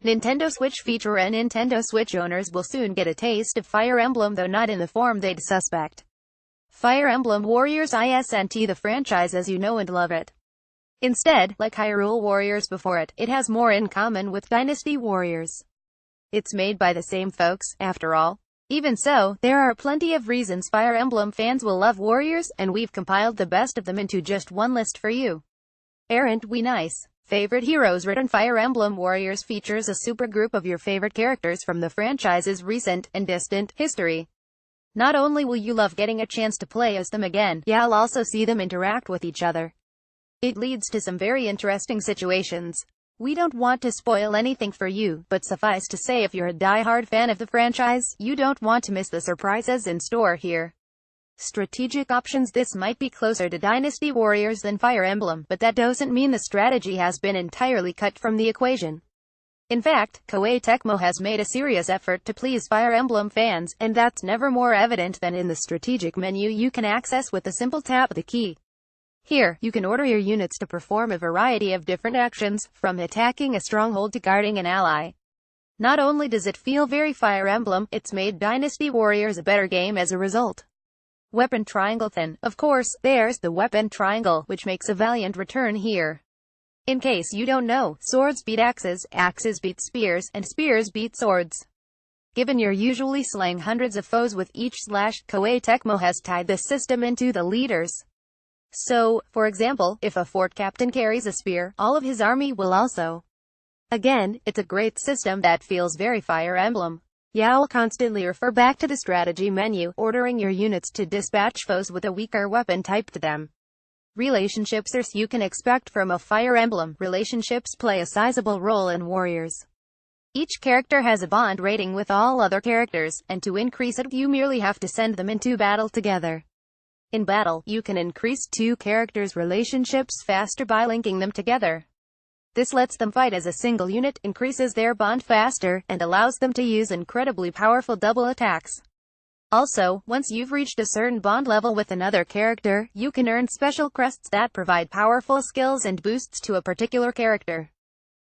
Nintendo Switch Nintendo Switch owners will soon get a taste of Fire Emblem, though not in the form they'd suspect. Fire Emblem Warriors isn't the franchise as you know and love it. Instead, like Hyrule Warriors before it, it has more in common with Dynasty Warriors. It's made by the same folks, after all. Even so, there are plenty of reasons Fire Emblem fans will love Warriors, and we've compiled the best of them into just one list for you. Aren't we nice? Favorite Heroes written. Fire Emblem Warriors features a supergroup of your favorite characters from the franchise's recent and distant history. Not only will you love getting a chance to play as them again, you'll also see them interact with each other. It leads to some very interesting situations. We don't want to spoil anything for you, but suffice to say if you're a die-hard fan of the franchise, you don't want to miss the surprises in store here. Strategic options. This might be closer to Dynasty Warriors than Fire Emblem, but that doesn't mean the strategy has been entirely cut from the equation. In fact, Koei Tecmo has made a serious effort to please Fire Emblem fans, and that's never more evident than in the strategic menu you can access with a simple tap of the key. Here, you can order your units to perform a variety of different actions, from attacking a stronghold to guarding an ally. Not only does it feel very Fire Emblem, it's made Dynasty Warriors a better game as a result. Weapon triangle. Then, of course, there's the weapon triangle, which makes a valiant return here. In case you don't know, swords beat axes, axes beat spears, and spears beat swords. Given you're usually slaying hundreds of foes with each slash, Koei Tecmo has tied this system into the leaders. So, for example, if a fort captain carries a spear, all of his army will also. Again, it's a great system that feels very Fire Emblem. You'll constantly refer back to the strategy menu, ordering your units to dispatch foes with a weaker weapon type to them. Relationships. You can expect from a Fire Emblem, relationships play a sizable role in Warriors. Each character has a bond rating with all other characters, and to increase it you merely have to send them into battle together. In battle, you can increase two characters' relationships faster by linking them together. This lets them fight as a single unit, increases their bond faster, and allows them to use incredibly powerful double attacks. Also, once you've reached a certain bond level with another character, you can earn special crests that provide powerful skills and boosts to a particular character.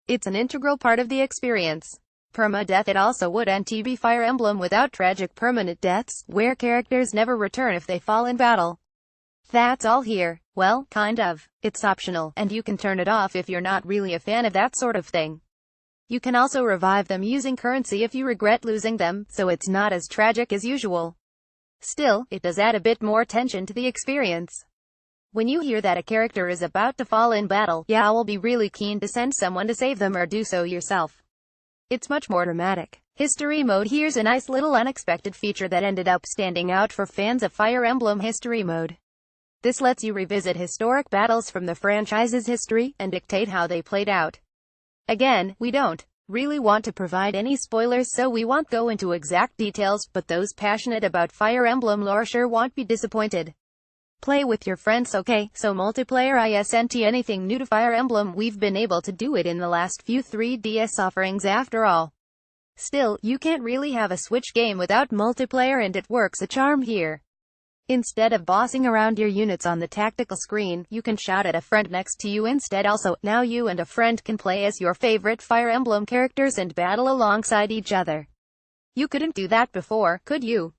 It's an integral part of the experience. Permadeath. It also wouldn't be Fire Emblem without tragic permanent deaths, where characters never return if they fall in battle. That's all here. Well, kind of. It's optional, and you can turn it off if you're not really a fan of that sort of thing. You can also revive them using currency if you regret losing them, so it's not as tragic as usual. Still, it does add a bit more tension to the experience. When you hear that a character is about to fall in battle, you'll be really keen to send someone to save them or do so yourself. It's much more dramatic. History mode. Here's a nice little unexpected feature that ended up standing out for fans of Fire Emblem. History mode. This lets you revisit historic battles from the franchise's history, and dictate how they played out. Again, we don't really want to provide any spoilers, so we won't go into exact details, but those passionate about Fire Emblem lore sure won't be disappointed. Play with your friends. Okay, so multiplayer isn't anything new to Fire Emblem. We've been able to do it in the last few 3DS offerings after all. Still, you can't really have a Switch game without multiplayer, and it works a charm here. Instead of bossing around your units on the tactical screen, you can shout at a friend next to you instead. Also, now you and a friend can play as your favorite Fire Emblem characters and battle alongside each other. You couldn't do that before, could you?